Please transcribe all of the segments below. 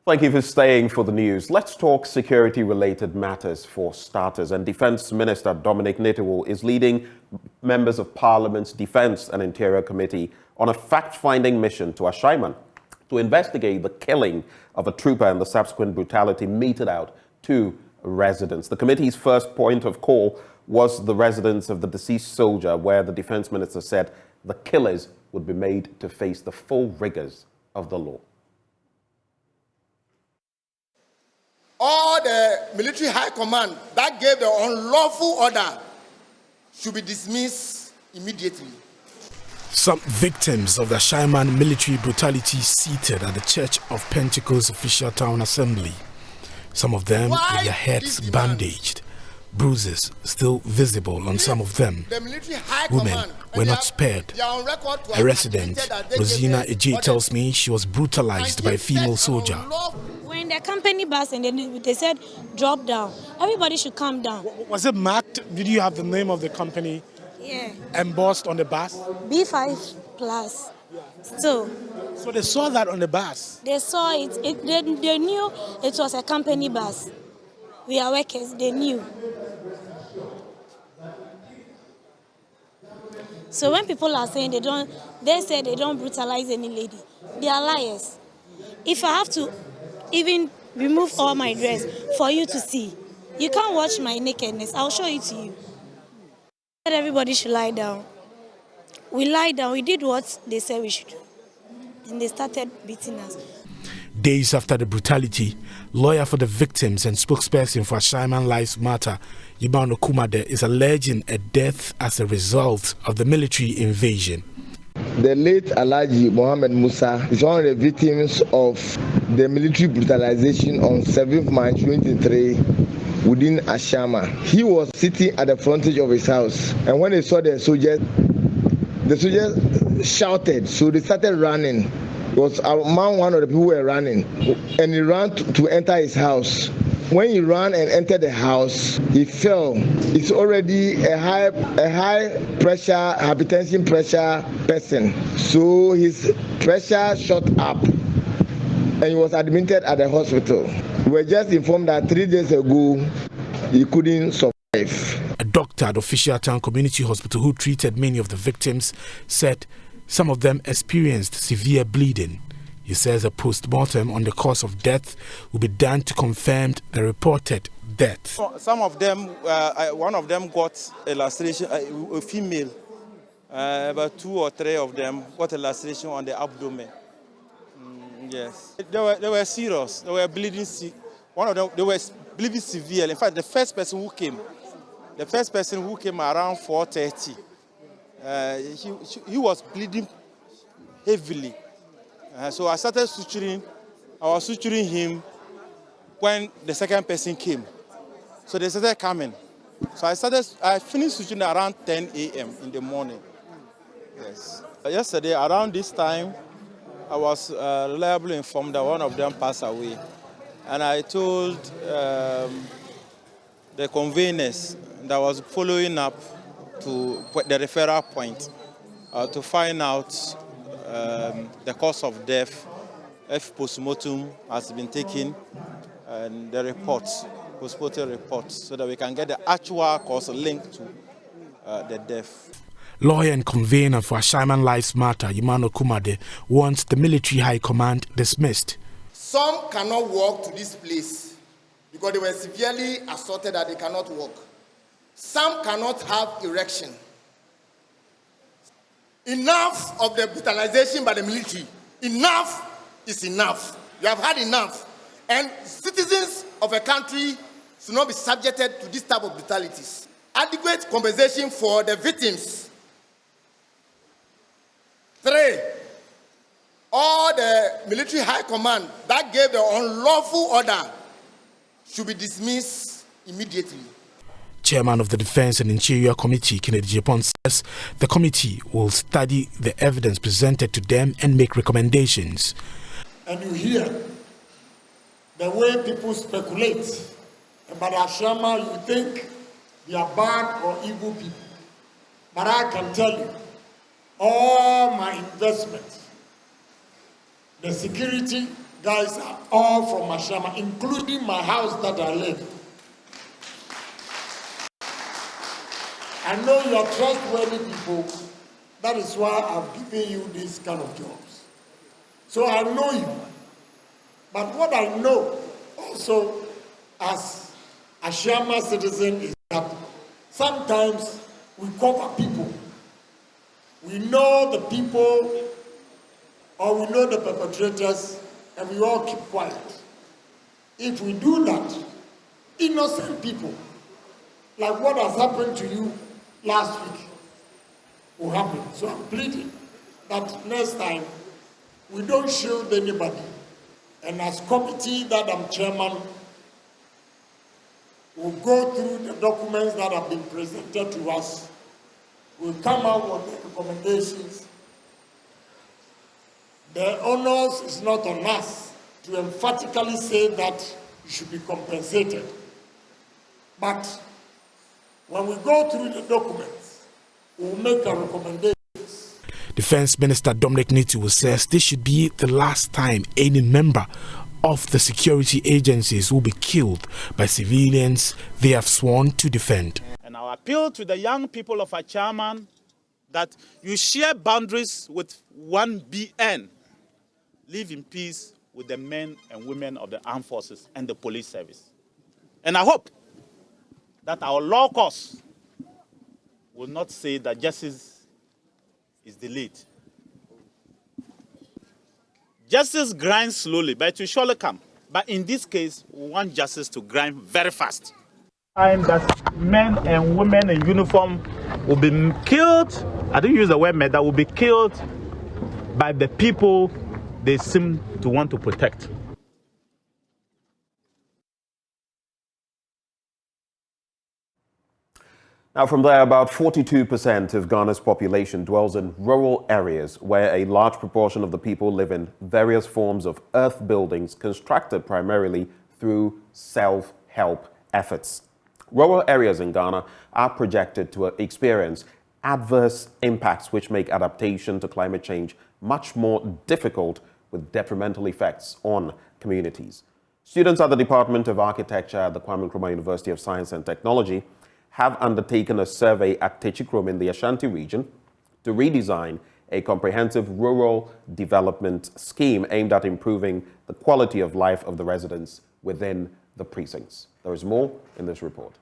Thank you for staying for the news. Let's talk security-related matters for starters. And Defense Minister Dominic Nitiwul is leading members of Parliament's Defense and Interior Committee on a fact-finding mission to Ashaiman to investigate the killing of a trooper and the subsequent brutality meted out to residents. The committee's first point of call was the residence of the deceased soldier, where the Defense Minister said the killers would be made to face the full rigors of the law. All the military high command that gave the unlawful order should be dismissed immediately. Some victims of the Ashaiman military brutality seated at the Church of Pentecost official town assembly. Some of them with their heads bandaged, bruises still visible on some of them. Women were not spared. A resident, Rosina Eji, tells me she was brutalized by a female soldier. We're in the company bus and then they said, drop down. Everybody should come down. Was it marked? Did you have the name of the company embossed on the bus? B5 plus. So they saw that on the bus? They saw it. They knew it was a company bus. We are workers, they knew. So when people are saying they say they don't brutalize any lady, they are liars. If I have to even remove all my dress for you to see, you can't watch my nakedness. I'll show it to you. Everybody should lie down. We lied down. We did what they said we should do. And they started beating us. Days after the brutality, lawyer for the victims and spokesperson for Ashaiman Lives Matter, Yibano Kumade, is alleging a death as a result of the military invasion. The late Alhaji Mohammed Musa is one of the victims of the military brutalization on 7th March 2023 within Ashaiman. He was sitting at the frontage of his house, and when they saw the soldiers shouted, so they started running. It was among one of the people who were running, and he ran to enter his house. When he ran and entered the house, he fell. It's already a high pressure, hypertension pressure person. So his pressure shot up and he was admitted at the hospital. We were just informed that 3 days ago, he couldn't survive. A doctor at official town community hospital who treated many of the victims said some of them experienced severe bleeding. He says a post-mortem on the cause of death will be done to confirm the reported death. Some of them, one of them got a laceration, a female. About 2 or 3 of them got a laceration on the abdomen. Yes. They were serious. They were bleeding. One of them, they were bleeding severely. In fact, the first person who came around 4:30, he was bleeding heavily. So I started suturing. I was suturing him when the second person came. So they started coming. So I finished suturing around 10 a.m. in the morning. Yes. Yesterday, around this time, I was reliably informed that one of them passed away. And I told the conveners that was following up to the referral point to find out the cause of death, if postmortem has been taken, and the reports, postmortem reports, so that we can get the actual cause linked to the death. Lawyer and convener for Ashaiman Lives Matter, Yimano Kumade, wants the military high command dismissed. Some cannot walk to this place because they were severely assaulted that they cannot walk. Some cannot have erection. Enough of the brutalization by the military. Enough is enough. You have had enough. And citizens of a country should not be subjected to this type of brutalities. Adequate compensation for the victims. 3, all the military high command that gave the unlawful order should be dismissed immediately. Chairman of the Defense and Interior Committee, Kennedy Japan, says the committee will study the evidence presented to them and make recommendations. And you hear the way people speculate about Ashaiman, you think they are bad or evil people. But I can tell you, all my investments, the security guys are all from Ashama, including my house that I live. I know you are trustworthy people. That is why I've given you this kind of jobs. So I know you. But what I know also as a Ashama citizen is that sometimes we cover people. We know the people or we know the perpetrators and we all keep quiet. If we do that, innocent people, like what has happened to you last week, will happen. So I'm pleading that next time we don't shield anybody. And as committee that I'm chairman, we'll go through the documents that have been presented to us. We'll come out with the recommendations. The onus is not on us to emphatically say that you should be compensated. But when we go through the documents, we'll make a recommendation. Defense Minister Dominic Nitiwul says this should be the last time any member of the security agencies will be killed by civilians they have sworn to defend. And our appeal to the young people of Achaman that you share boundaries with 1BN. Live in peace with the men and women of the armed forces and the police service. And I hope that our law courts will not say that justice is delayed. Justice grinds slowly, but it will surely come. But in this case, we want justice to grind very fast. And that men and women in uniform will be killed, I didn't use the word murder, will be killed by the people they seem to want to protect. Now, from there, about 42% of Ghana's population dwells in rural areas where a large proportion of the people live in various forms of earth buildings constructed primarily through self-help efforts. Rural areas in Ghana are projected to experience adverse impacts which make adaptation to climate change much more difficult, with detrimental effects on communities. Students at the Department of Architecture at the Kwame Nkrumah University of Science and Technology have undertaken a survey at Techikrom in the Ashanti region to redesign a comprehensive rural development scheme aimed at improving the quality of life of the residents within the precincts. There is more in this report.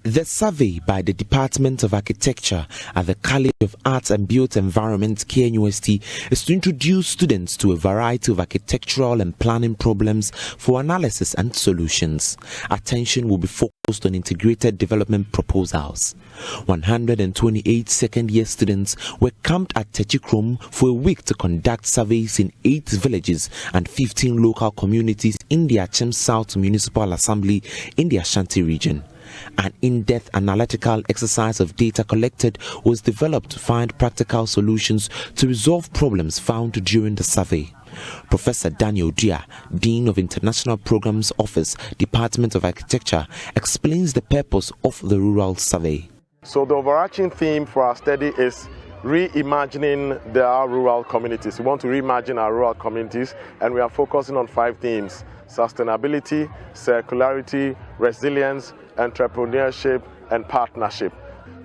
The survey by the Department of Architecture at the College of Arts and Built Environment, KNUST, is to introduce students to a variety of architectural and planning problems for analysis and solutions. Attention will be focused on integrated development proposals. 128 second-year students were camped at Techikrom for a week to conduct surveys in 8 villages and 15 local communities in the Achem South Municipal Assembly in the Ashanti region. An in-depth analytical exercise of data collected was developed to find practical solutions to resolve problems found during the survey. Professor Daniel Dia, Dean of International Programs Office, Department of Architecture, explains the purpose of the rural survey. So the overarching theme for our study is reimagining our rural communities. We want to reimagine our rural communities, and we are focusing on 5 themes: sustainability, circularity, resilience, entrepreneurship, and partnership.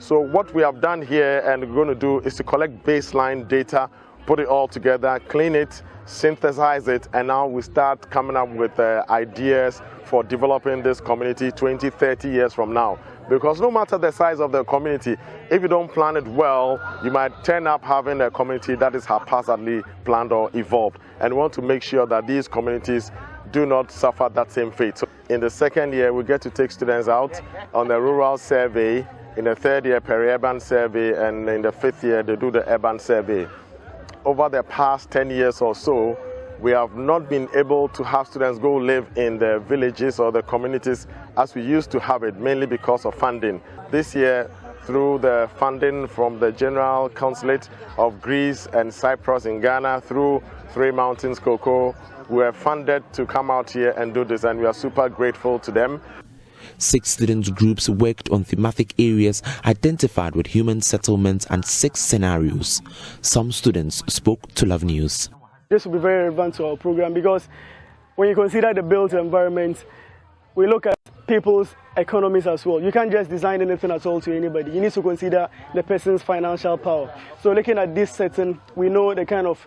So what we have done here and we're going to do is to collect baseline data, put it all together, clean it, synthesize it, and now we start coming up with ideas for developing this community 20, 30 years from now. Because no matter the size of the community, if you don't plan it well, you might turn up having a community that is haphazardly planned or evolved. And we want to make sure that these communities do not suffer that same fate. So in the second year, we get to take students out on the rural survey, in the third year, peri-urban survey, and in the 5th year, they do the urban survey. Over the past 10 years or so, we have not been able to have students go live in the villages or the communities as we used to have it, mainly because of funding. This year, through the funding from the General Consulate of Greece and Cyprus in Ghana, through Three Mountains Cocoa, we were funded to come out here and do this, and we are super grateful to them. 6 student groups worked on thematic areas identified with human settlements and 6 scenarios. Some students spoke to Love News. This will be very relevant to our program because when you consider the built environment, we look at people's economies as well. You can't just design anything at all to anybody. You need to consider the person's financial power. So looking at this setting, we know the kind of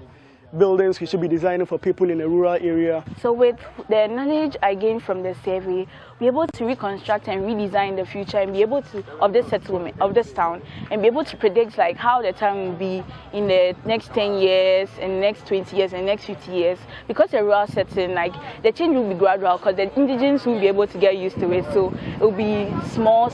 buildings we should be designing for people in a rural area. So with the knowledge I gained from the survey, we're able to reconstruct and redesign the future and be able to, of this settlement, of this town, and be able to predict like how the town will be in the next 10 years, and the next 20 years, and the next 50 years. Because the rural setting, like the change will be gradual because the indigenous will be able to get used to it. So it will be small,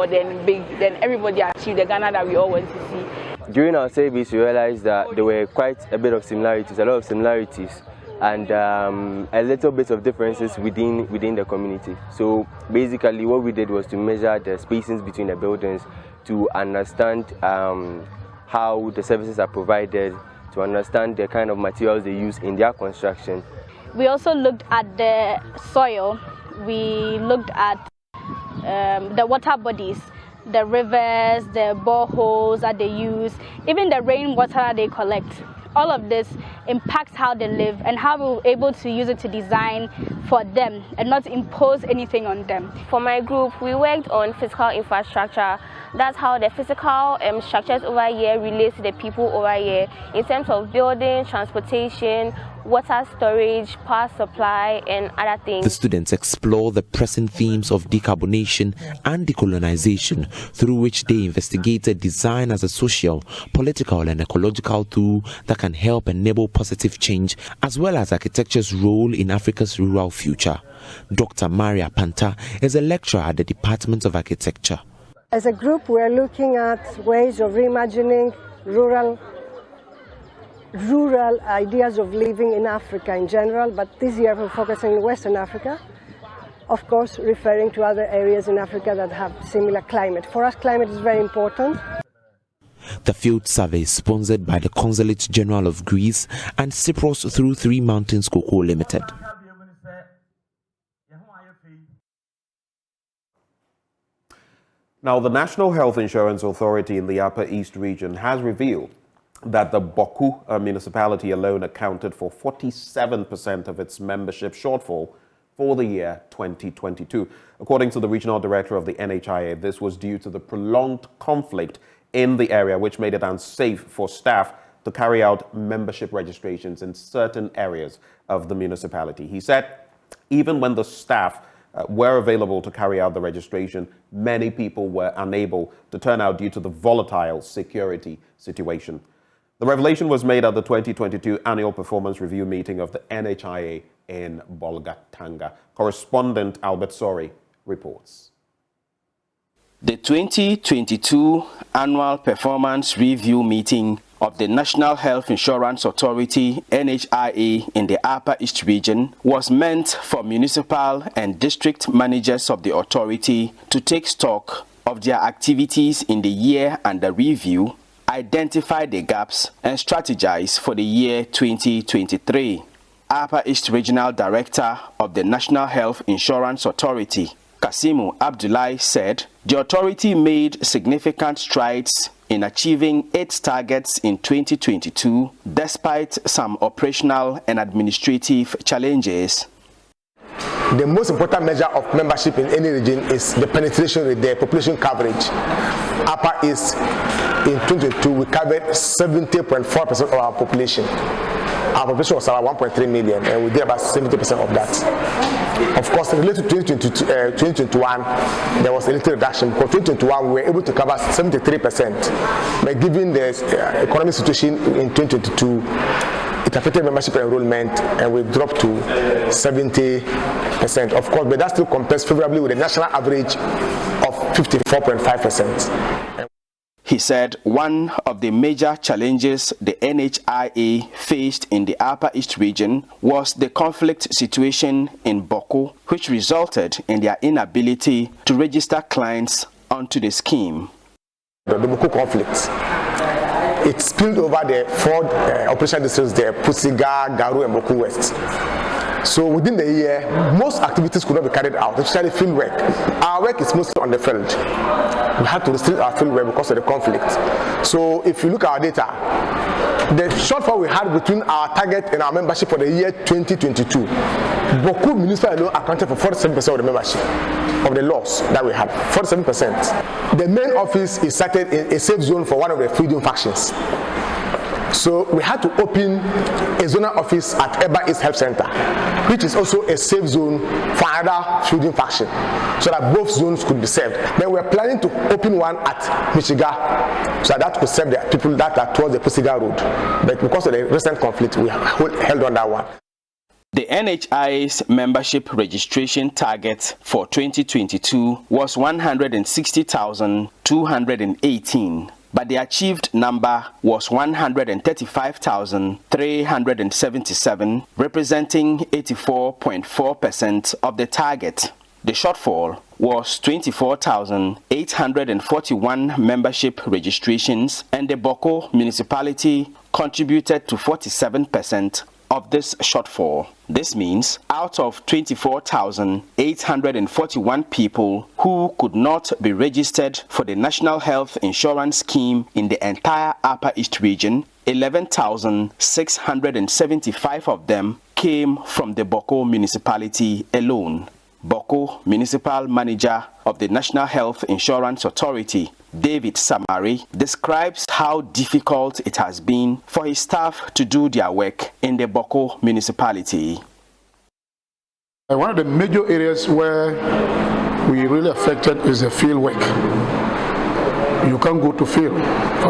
then big, then everybody achieve the Ghana that we all want to see. During our service, we realized that there were quite a bit of similarities, a lot of similarities, and a little bit of differences within the community. So basically what we did was to measure the spacings between the buildings to understand how the services are provided, to understand the kind of materials they use in their construction. We also looked at the soil, we looked at the water bodies, the rivers, the boreholes that they use, even the rainwater they collect. All of this impacts how they live and how we're able to use it to design for them and not impose anything on them. For my group, we worked on physical infrastructure. That's how the physical structures over here relate to the people over here in terms of building, transportation, water storage, power supply, and other things. The students explore the pressing themes of decarbonation and decolonization, through which they investigated design as a social, political, and ecological tool that can help enable positive change, as well as architecture's role in Africa's rural future. Dr. Maria Panta is a lecturer at the Department of Architecture. As a group, we are looking at ways of reimagining rural ideas of living in Africa in general, but this year we're focusing on Western Africa, of course referring to other areas in Africa that have similar climate. For us, climate is very important. The field survey is sponsored by the Consulate General of Greece and Cyprus through Three Mountains Cocoa Limited. Now, the National Health Insurance Authority in the Upper East region has revealed that the Boku municipality alone accounted for 47% of its membership shortfall for the year 2022. According to the regional director of the NHIA, this was due to the prolonged conflict in the area, which made it unsafe for staff to carry out membership registrations in certain areas of the municipality. He said even when the staff were available to carry out the registration, many people were unable to turn out due to the volatile security situation. The revelation was made at the 2022 annual performance review meeting of the NHIA in Bolgatanga. Correspondent Albert Sori reports. The 2022 annual performance review meeting of the National Health Insurance Authority, NHIA, in the Upper East region was meant for municipal and district managers of the authority to take stock of their activities in the year under review, identify the gaps, and strategize for the year 2023. Upper East Regional Director of the National Health Insurance Authority, Kasimu Abdullahi, said the authority made significant strides in achieving its targets in 2022 despite some operational and administrative challenges. The most important measure of membership in any region is the penetration rate, the population coverage. Upper East, in 2022, we covered 70.4% of our population. Our population was about 1.3 million, and we did about 70% of that. Of course, related to 2021, there was a little reduction. For 2021, we were able to cover 73%. But given the economic situation in 2022, it affected membership enrollment, and we dropped to 70%. Of course, but that still compares favorably with the national average of 54.5%. He said one of the major challenges the NHIA faced in the Upper East region was the conflict situation in Boko, which resulted in their inability to register clients onto the scheme. The Boko conflict, it spilled over the four operational districts there, Pusiga, Garu, and Boko West. So within the year, most activities could not be carried out, especially field work. Our work is mostly on the field. We had to restrict our field work because of the conflict. So if you look at our data, the shortfall we had between our target and our membership for the year 2022, Boku municipal alone accounted for 47% of the membership of the loss that we had. 47%. The main office is started in a safe zone for one of the freedom factions. So we had to open a zonal office at Eba East Health Center, which is also a safe zone for another freedom faction, so that both zones could be served. Then we are planning to open one at Michiga, so that could serve the people that are towards the Pusiga Road. But because of the recent conflict, we held on that one. The NHI's membership registration target for 2022 was 160,218. But the achieved number was 135,377, representing 84.4% of the target. The shortfall was 24,841 membership registrations, and the Boko municipality contributed to 47% of this shortfall. This means out of 24,841 people who could not be registered for the National Health Insurance Scheme in the entire Upper East region, 11,675 of them came from the Boko municipality alone. Boko Municipal Manager of the National Health Insurance Authority, David Samari, describes how difficult it has been for his staff to do their work in the Boko municipality. One of the major areas where we really affected is the field work. You can't go to field,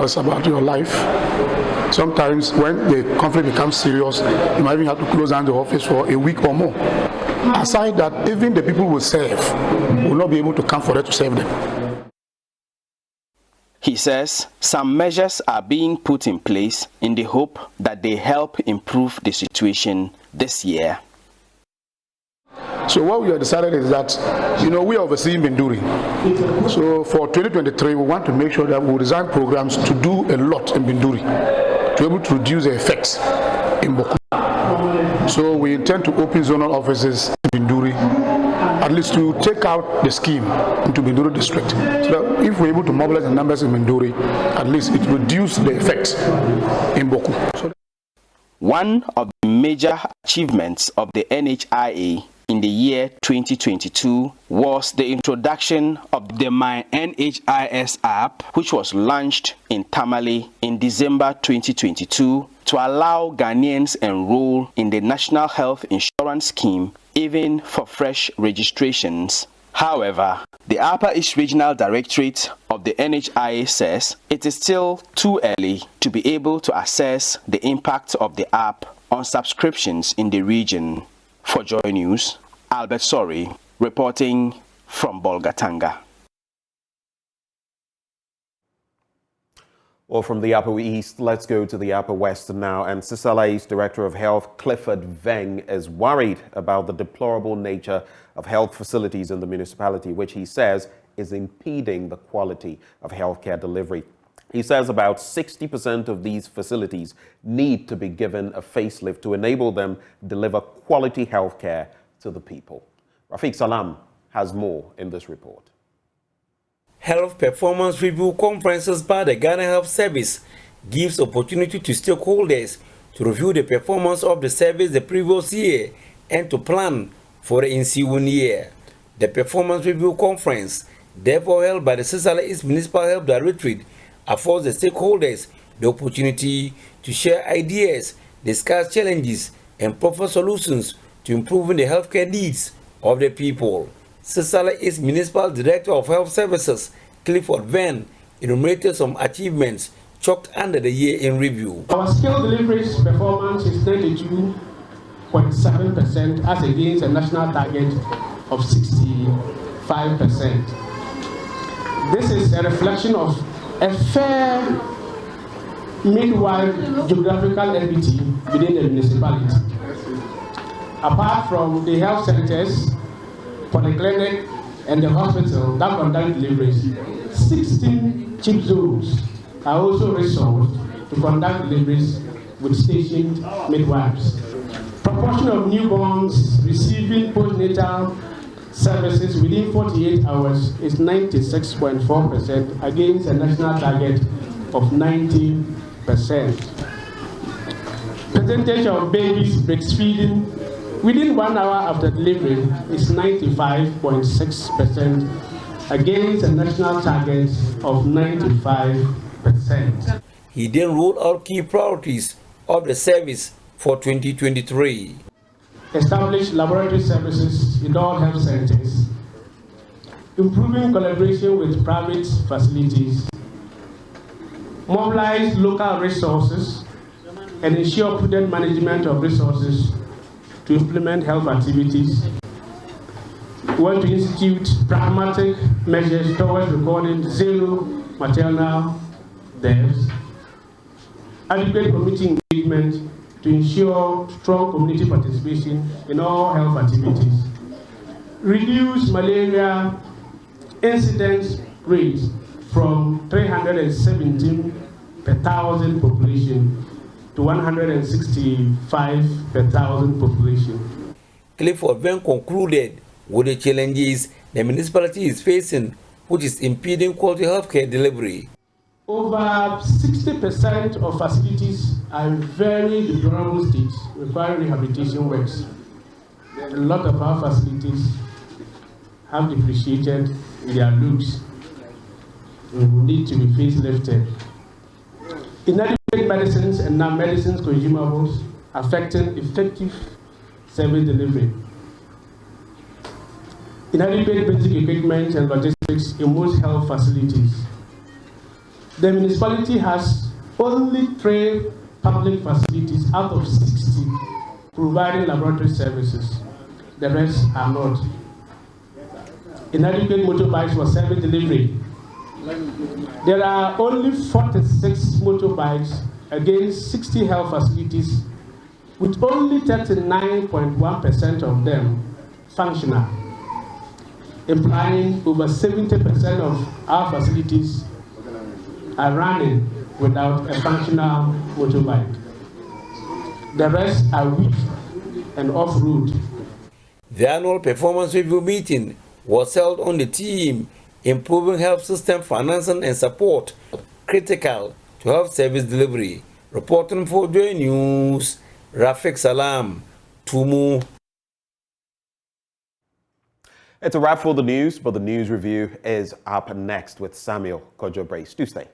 it's about your life. Sometimes when the conflict becomes serious, you might even have to close down the office for a week or more. Aside that, even the people who serve will not be able to come for them to serve them. He says some measures are being put in place in the hope that they help improve the situation this year. So what we have decided is that, we are overseeing Binduri. So for 2023, we want to make sure that we design programs to do a lot in Binduri, to be able to reduce the effects in Boku. So we intend to open zonal offices in Binduri, at least to take out the scheme into Binduri district. So that if we're able to mobilize the numbers in Binduri, at least it reduces the effects in Boku. One of the major achievements of the NHIA in the year 2022 was the introduction of the My NHIS app, which was launched in Tamale in December 2022 to allow Ghanaians enroll in the National Health Insurance Scheme even for fresh registrations. However, the Upper East Regional Directorate of the NHIA says it is still too early to be able to assess the impact of the app on subscriptions in the region. For Joy News, Albert Sori reporting from Bolgatanga. Well, from the Upper East, let's go to the Upper West now. And Sisalai's Director of Health, Clifford Veng, is worried about the deplorable nature of health facilities in the municipality, which he says is impeding the quality of healthcare delivery. He says about 60% of these facilities need to be given a facelift to enable them deliver quality healthcare to the people. Rafiq Salam has more in this report. Health Performance Review conferences by the Ghana Health Service gives opportunity to stakeholders to review the performance of the service the previous year and to plan for the ensuing year. The Performance Review Conference, therefore held by the Sisala East Municipal Health Directorate, affords the stakeholders the opportunity to share ideas, discuss challenges, and proffer solutions to improving the healthcare needs of the people. Sisala East Municipal Director of Health Services, Clifford Veng, enumerated some achievements chalked under the year in review. Our skill delivery's performance is 92.7% as against a national target of 65%. This is a reflection of a fair midwife geographical equity within the municipality. Apart from the health centers, polyclinic, and the hospital that conduct deliveries, 16 chip zones are also resourced to conduct deliveries with stationed midwives. Proportion of newborns receiving postnatal services within 48 hours is 96.4% against a national target of 90%. Percentage of babies breastfeeding within 1 hour after delivery is 95.6% against a national target of 95%. He then rolled out key priorities of the service for 2023. Establish laboratory services in all health centers, improving collaboration with private facilities, mobilize local resources, and ensure prudent management of resources to implement health activities. We want to institute pragmatic measures towards recording zero maternal deaths, adequate community engagement to ensure strong community participation in all health activities, reduce malaria incidence rates from 317 per thousand population to 165 per thousand population. Clifford then concluded with the challenges the municipality is facing, which is impeding quality healthcare delivery. Over 60% of facilities are in very deplorable states requiring rehabilitation works. A lot of our facilities have depreciated in their looks and will need to be facelifted. Inadequate medicines and non-medicines consumables affecting effective service delivery. Inadequate basic equipment and logistics in most health facilities. The municipality has only 3 public facilities out of 60 providing laboratory services. The rest are not. Inadequate motorbikes for service delivery. There are only 46 motorbikes against 60 health facilities, with only 39.1% of them functional, implying over 70% of our facilities are running without a functional motorbike. The rest are weak and off-road. The annual performance review meeting was held on the theme Improving Health System Financing and Support, Critical to Health Service Delivery. Reporting for Joy News, Rafik Salam, Tumu. It's a wrap for the news, but the news review is up next with Samuel Kojo Brace. Do stay.